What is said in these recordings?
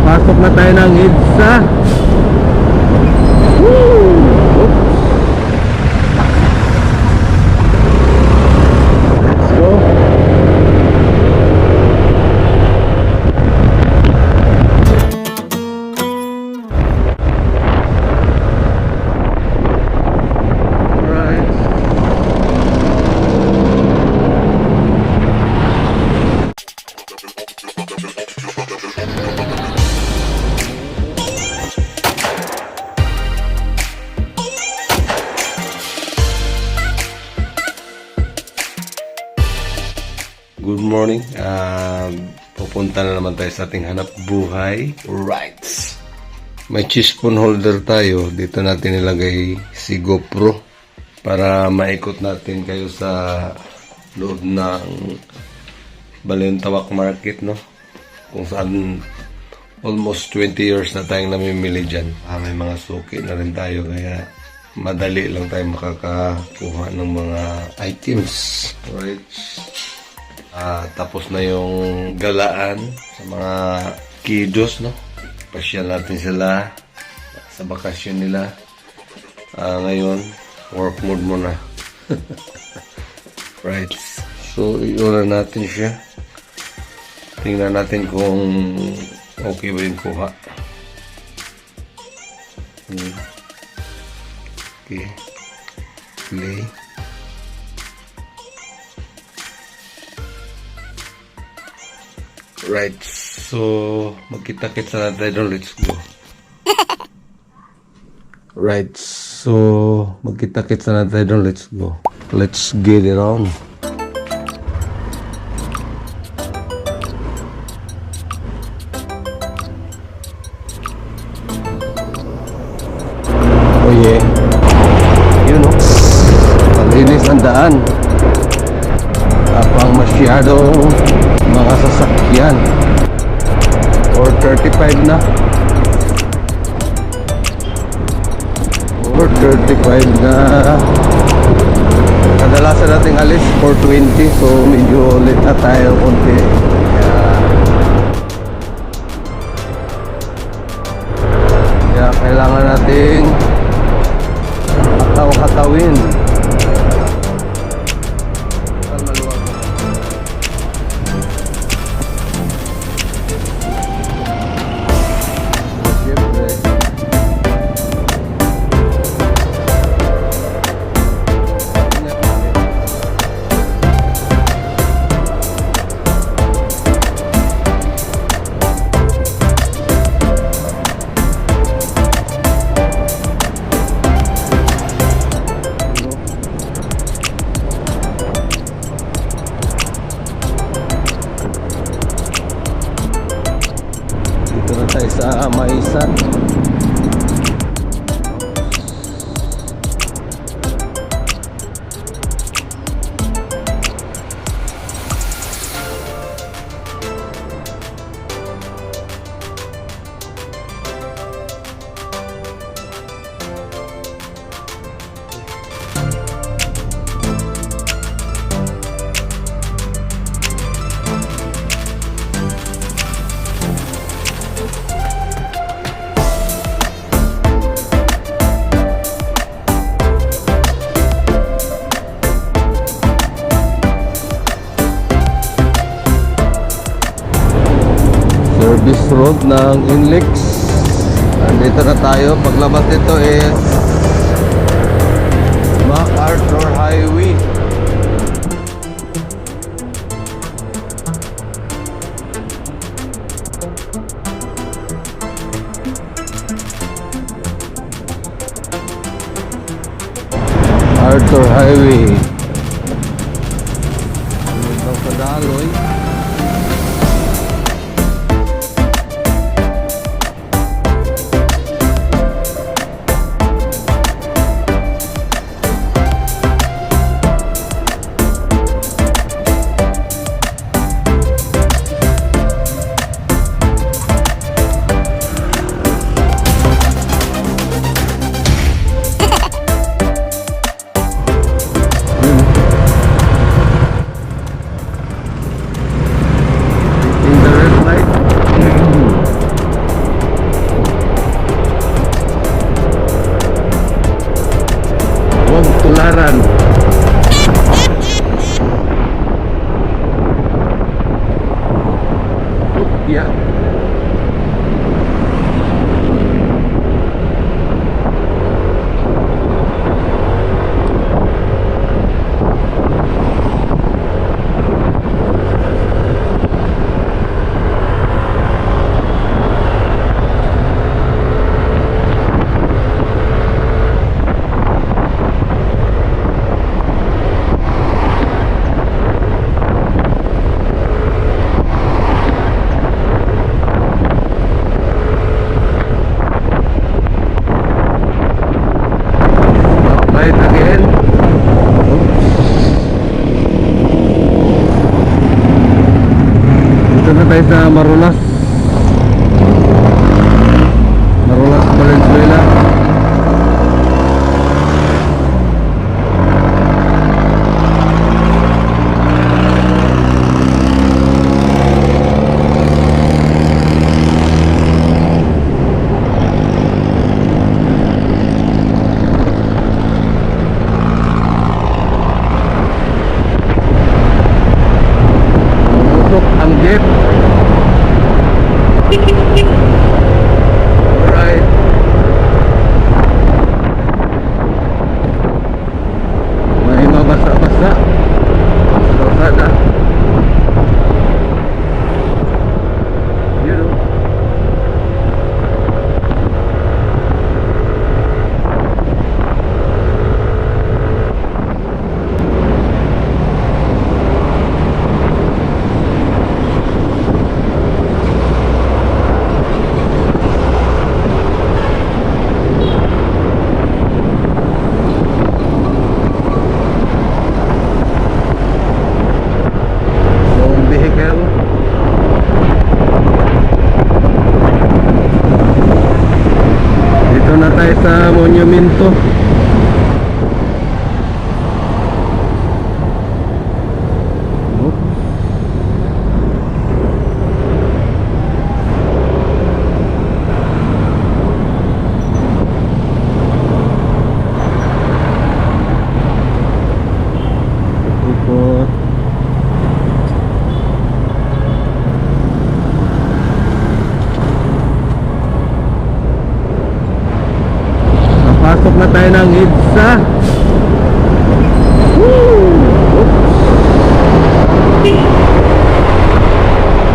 Pasok na tayo ng EDSA. Oops. Let's go. Alright. Good morning. Pupunta na naman tayo sa ating hanap buhay. Rights. May cheespoon holder tayo. Dito natin nilagay si GoPro para maikot natin kayo sa loob ng Balintawak Market, no? Kung saan almost 20 years na tayong namimili dyan. May mga suki na rin tayo kaya madali lang tayo makakakuha ng mga items. Right? Tapos na yung galaan sa mga kiddos, no? Pasyal natin sila sa bakasyon nila. Ngayon, work mode muna. Right. So, iuna natin siya. Tingnan natin kung okay ba yung kuha. Okay. Play. Right, so magkita-kits na tayo. Let's go. Right, so magkita-kits na tayo. Let's go. Let's get it on. Oh yeah. You know, malinis ang daan. Apang masyadong mga sasakyan. 4:35 na. 4:35 na. Kadalasan nating alis 4:20, so medyo late na tayo konti. Kaya kailangan nating hataw-hatawin. Sa Maisan. Service road ng Inlex. Nandito na tayo. Paglabas dito is MacArthur Highway. Arthur Highway. Dito sa Daloy. Right again. Dito na tayo sa Marulas. Marulas, Valenzuela. Usok ang jeep. Alright. May mabasa-basa sa kalsada. You know. Long vehicle. Dito na tayo sa monumento. Oops. Ikot. Pasok na tayo ng EDSA. Woo! Oops.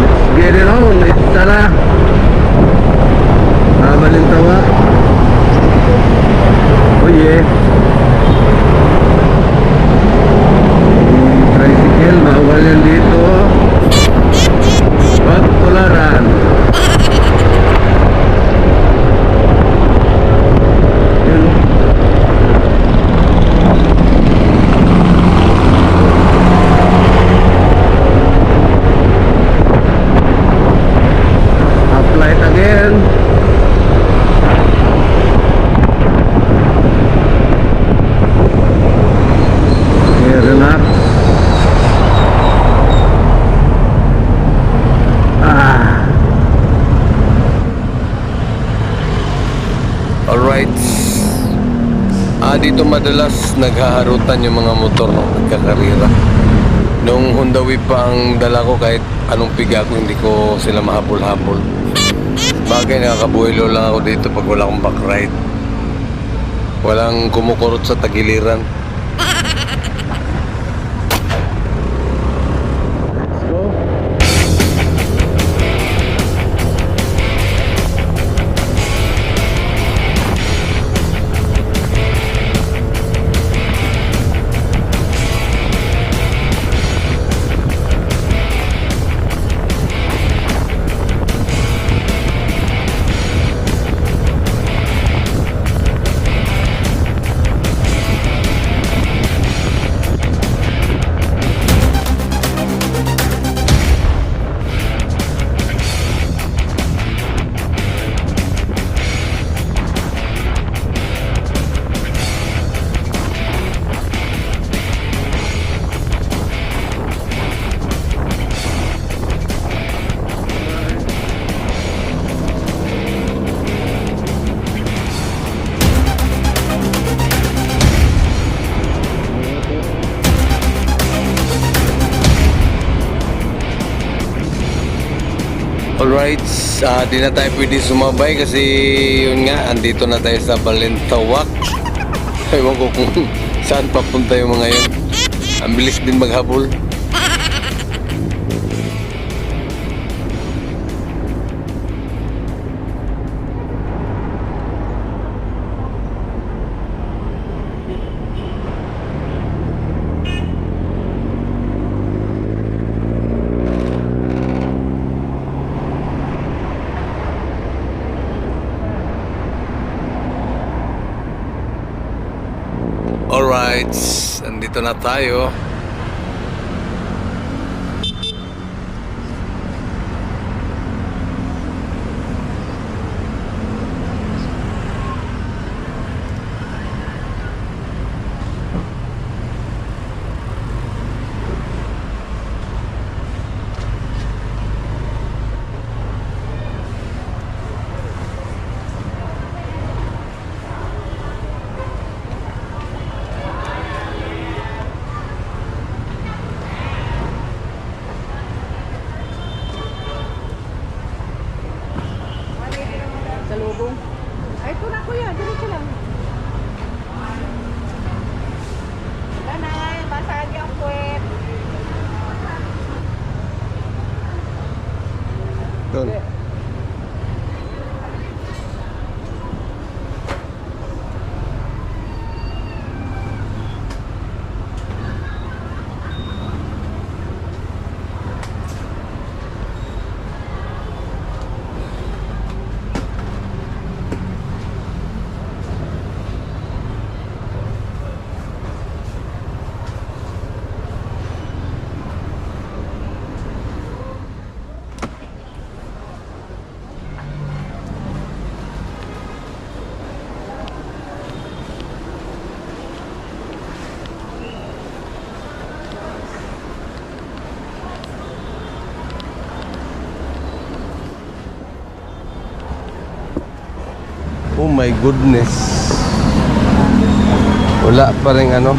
Let's get it on. EDSA na. Balintawa. Oh yeah. Tricycle, bawal yan dito. Wag tularan. Yun. Uplight again. Okay, relax. Alright. Dito madalas naghaharutan yung mga motor nagkakarira. Nung Honda Wave pa ang dala ko, kahit anong piga ko, hindi ko sila mahabol-habol. Bagay, nakakabuhilo lang ako dito pag wala akong backride. Walang kumukurot sa tagiliran. Let's go. Alright, di na tayo pwede sumabay kasi yun nga, andito na tayo sa Balintawak. Ewan ko kung saan papunta yung mga yun. Ang bilis din maghabol. Alright, andito na tayo. Salubong. Ay, ito na kuya, diretso lang. Wala na, basag yung puwet. Doon. Oh my goodness. Wala pa rin ano.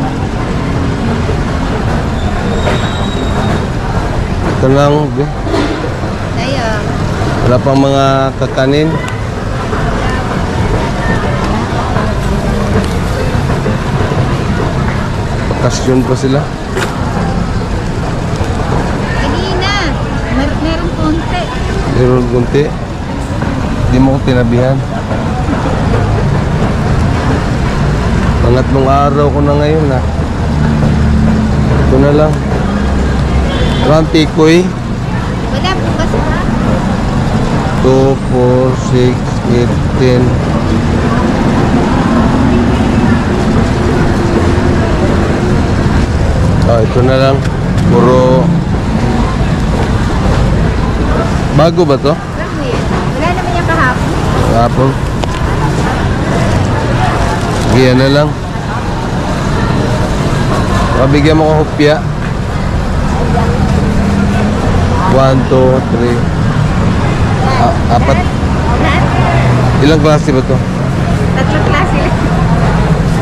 Ito lang. Ayo. Wala pang mga kakanin. Bakasyon pa sila. Kanina, meron konti. Meron kunti. Hindi mo ko tinabihan. Pangatlong araw ko na ngayon na. Ito na lang. Parang tikoy. Wala, bukas pa. 2, 4, 6, 8, 10. Ito na lang. Puro bago ba to? Bago yan. Wala naman yung kahapon. Kahapon. Yan na lang. Mabigyan mo ko hopya. 1, 2, 3. Apat. Lahat? Ilang klase ba to? Tatlong klase lang.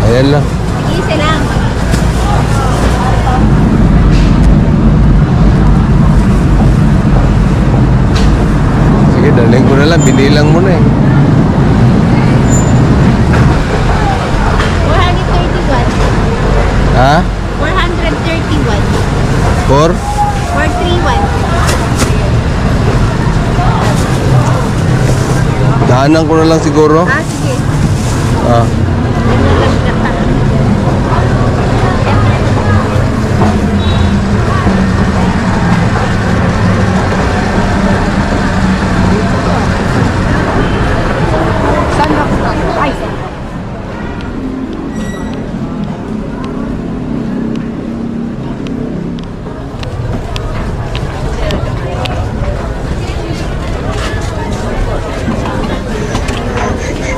Ayan lang. Isa lang. Sige, daling ko na lang. Binilang mo na eh. 431. Ha? 431. 4? 431. Daanan ko na lang siguro. Ah, sige. Ah.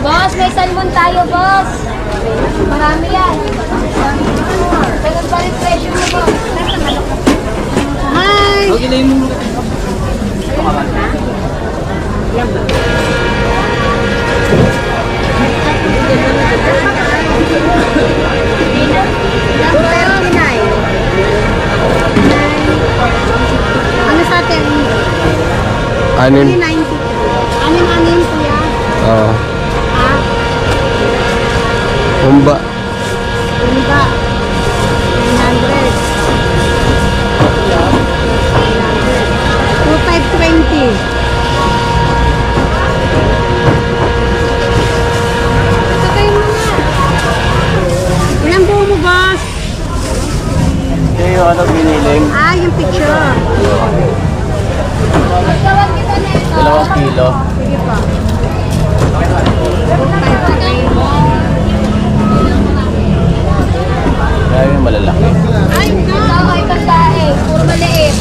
Boss, may salmon tayo, boss. Marami yan. Ganun pa rin presyo mo, boss. Hi! Ano sa atin? Anin? 90. Oo. Ha? Humba. Tumba. 900. 2,520. Sakay mo na. Ilang buo mo, boss? Yung ano biniling? Ah, yung picture. Magkawan kita na ito. 2 kilo. Sige pa. Kaya yung malalaki. Ay, ito tae. Puro maliit.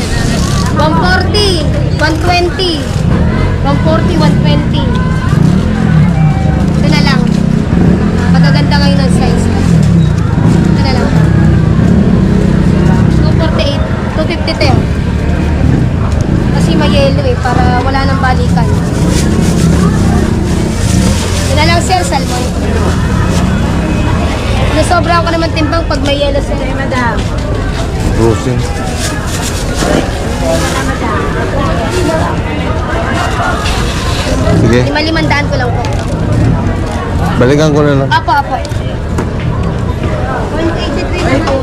140, 120. 140, 120. Ito na lang. Magaganda ngayon ang size. Ito na lang. 248, 250 tayo. Kasi may yellow eh, para wala nang balikan. Ito na lang sir, salmon. Nasobra ko naman timbang pag may yellow sir. Madam. Rosin. Sige. 500 ko lang po. Balikan ko na lang. Apo, apo. 183 naman.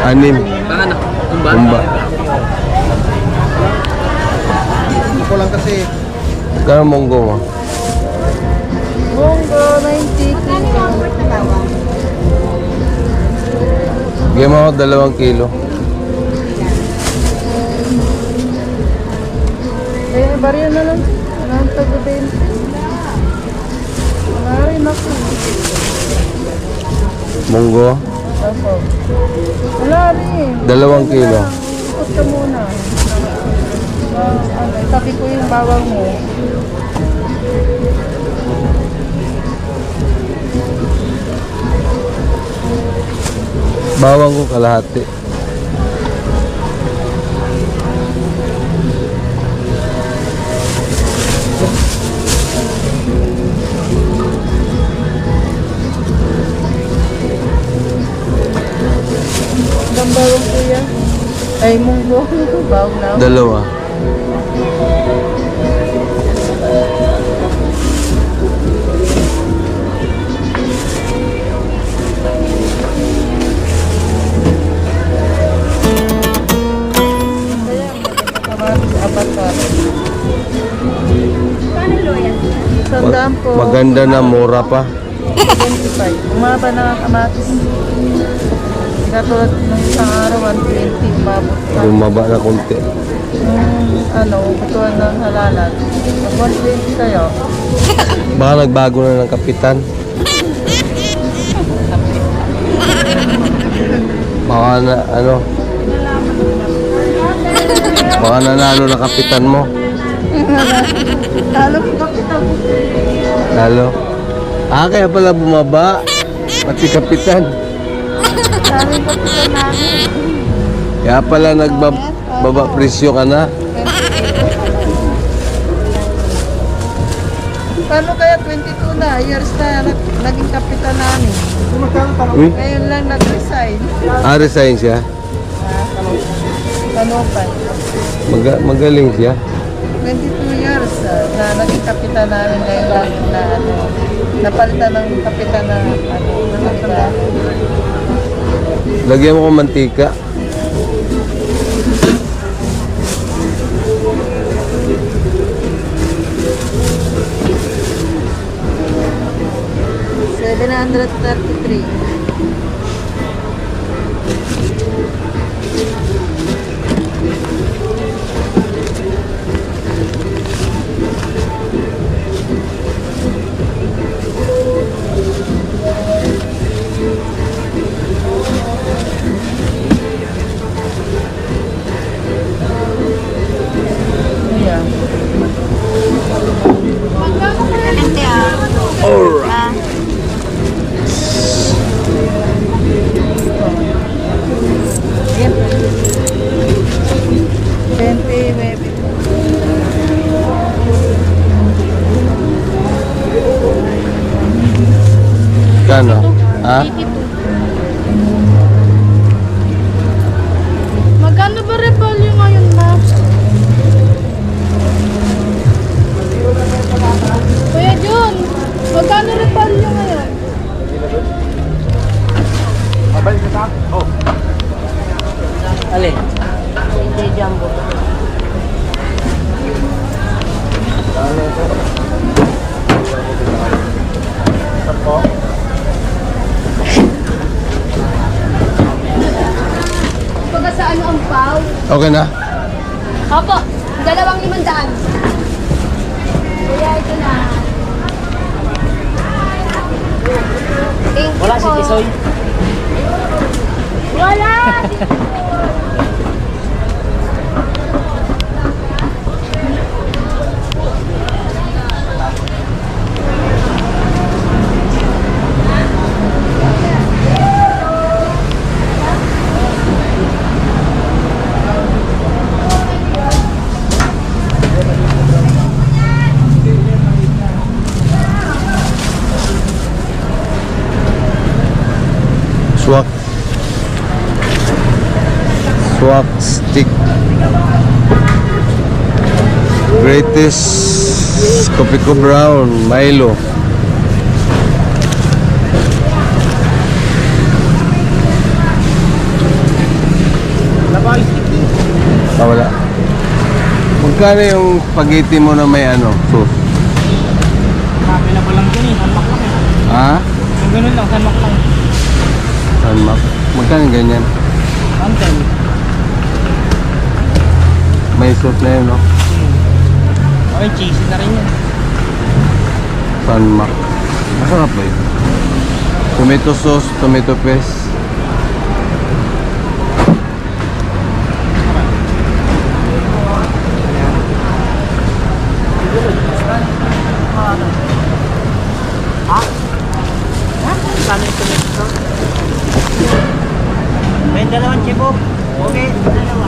Anim. Ano? Humba. Hindi ko lang kasi. Kano monggo mo? Bongo, 90 kilo. Bigyan mo ako 2 kilo. Eh, bariya na lang. Ang tagutin. Wala rin ako. Monggo, Opo. Wala rin. 2 kilo. Ikot ka muna. Itabi ko yung bawang mo. Bawang ko kalahati. Ang bawang kuya. Ay, munggo. Bawang na. 2. Kamatis, apat pa. Sandaan po. Maganda na, mura pa. 25. Umaba na ang kamatis. Katulad ng isang araw, 120. Umabot pa. Bumaba na konti. Butuan ng halalan. 120 kayo. Baka nagbago na ng kapitan. Baka na, baka nanalo na kapitan mo. Talo ko kapitan. Lalo. Kaya pala bumaba. Pati kapitan. Talo ko kapitan namin. Kaya pala nagbaba presyo ka na. Paano kaya 22 na years na naging kapitan namin? Uy, Ngayon lang nag-resign. resign siya. Ano pa? Magaling siya. 22 years na naging kapitan namin ngayon lang na napalitan ng kapitan na iba. Lagyan mo ko mantika. $733. Yeah. Yep. 20, maybe. Kano? Ha? 82. Magkano ba repolyo ngayon, ma? Okay na? Opo, 2,500. Kuya, ito na. Thank you Wala si po. Tisoy. Wala! Swak. Swak stick. Greatest Kopi ko Brown, Milo. Ah, wala. Magkano yung spaghetti mo na may ano, sauce? Kapila pa lang dyan eh. Sanmak lang eh. Ha? Yung ganun lang, sanmak lang. Sanmak. Magkano ganyan? Antel. May sauce na yun, no? Okay, cheesy na rin yan. Sanmak. Masarap ba yun? Tomato sauce, tomato paste. Saan yung ito? May dalawang chibo. Okay, dalawa.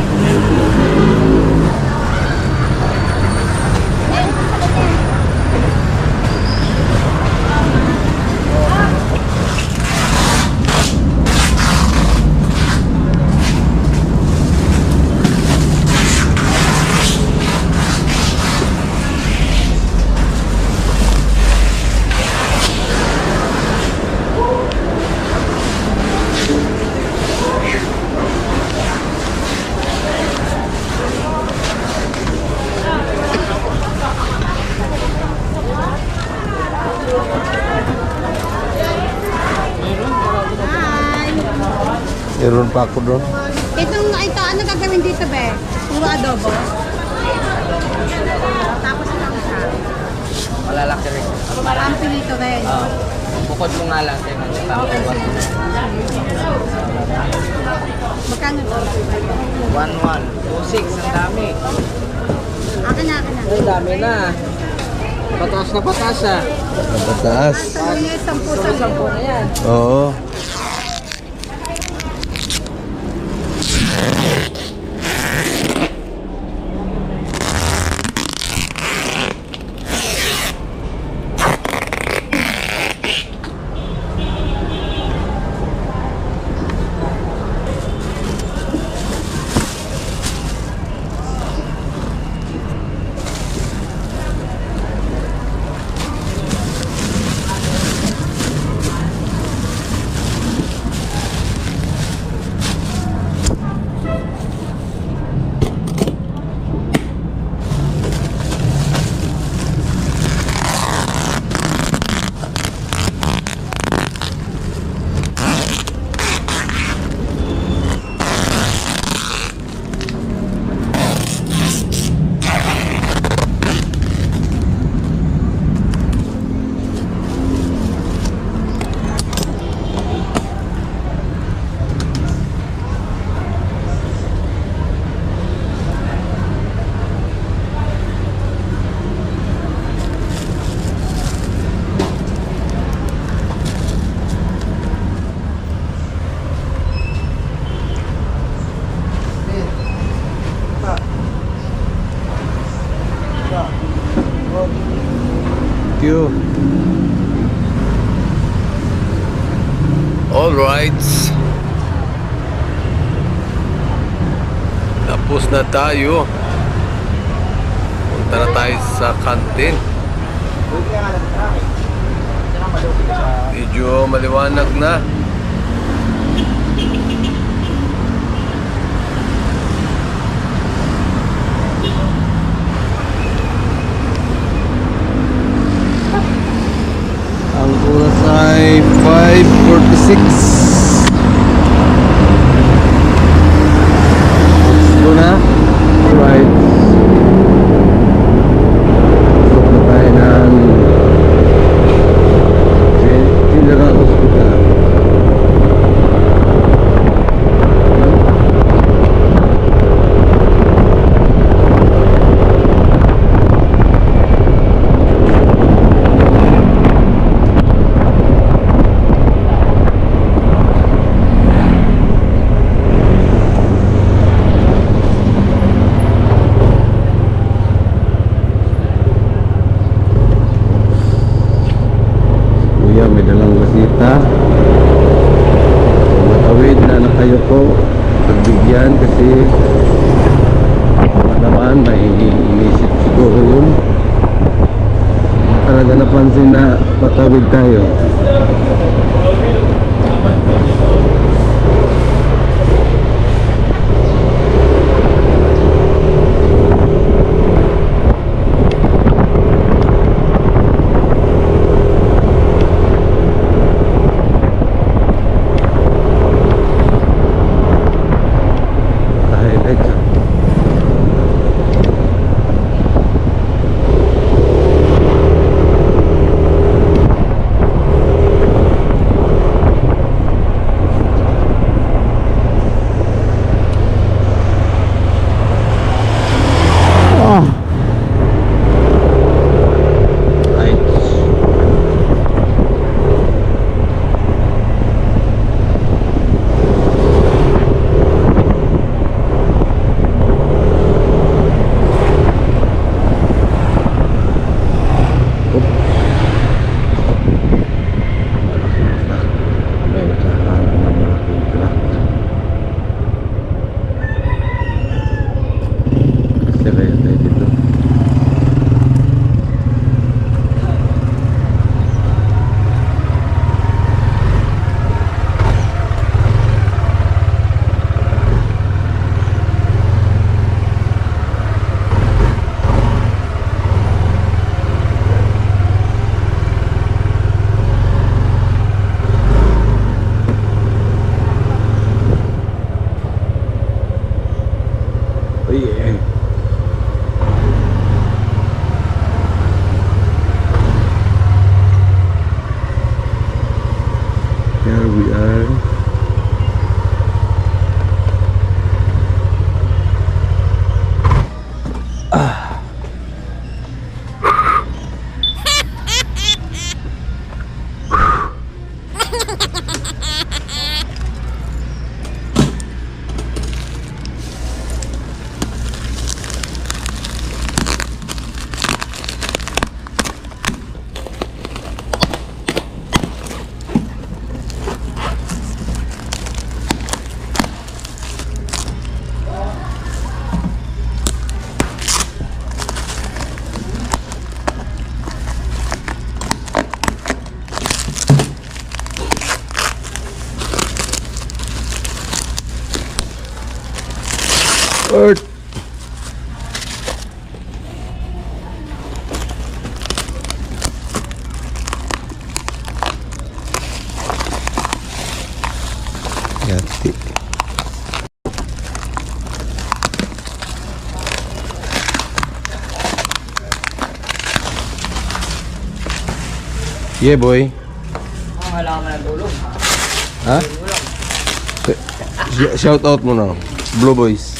Meron pa ako doon. Ito, ano gagawin dito, be? Puro adobo? Tapos lang siya. Malalaki rin. Parang pilito rin. Bukod mo nga lang. Magkano to? 1,126. Ang dami. Akin na. Ay, dami na. Pataas na pataas ah. Mataas. Ano niya, 10. Sampo na yan. Oo. You. All right. Tapos na tayo. Punta na tayo sa kantin. Medyo maliwanag na. Ang oras ay 5:46. Gusto na? ha. Matawid na kayo po. Pagbigyan kasi baka naman may inisip siguro yun. Talaga napansin na patawid tayo. Here we are. Earth. Yati. Yeah, boy. Wala ka man nagulong. Ha? Shout out mo na. Blue Boys.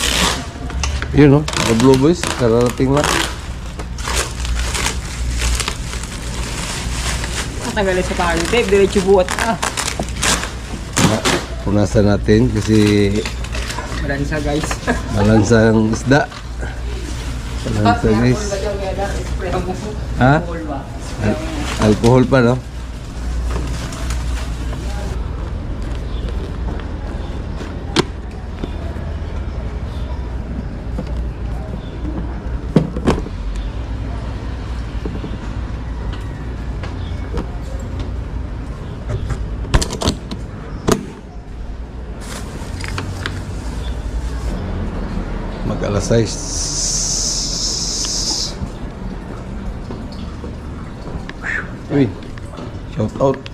Yun no, the Blue Boys, kararating lang. Tanggalin sa pangit, babe. Diretso buhat na. Punasan natin kasi Malansa, guys. malansang isda. Malansa guys. Ha? Alcohol pa no? Mag-alas 6. Uy, shout out.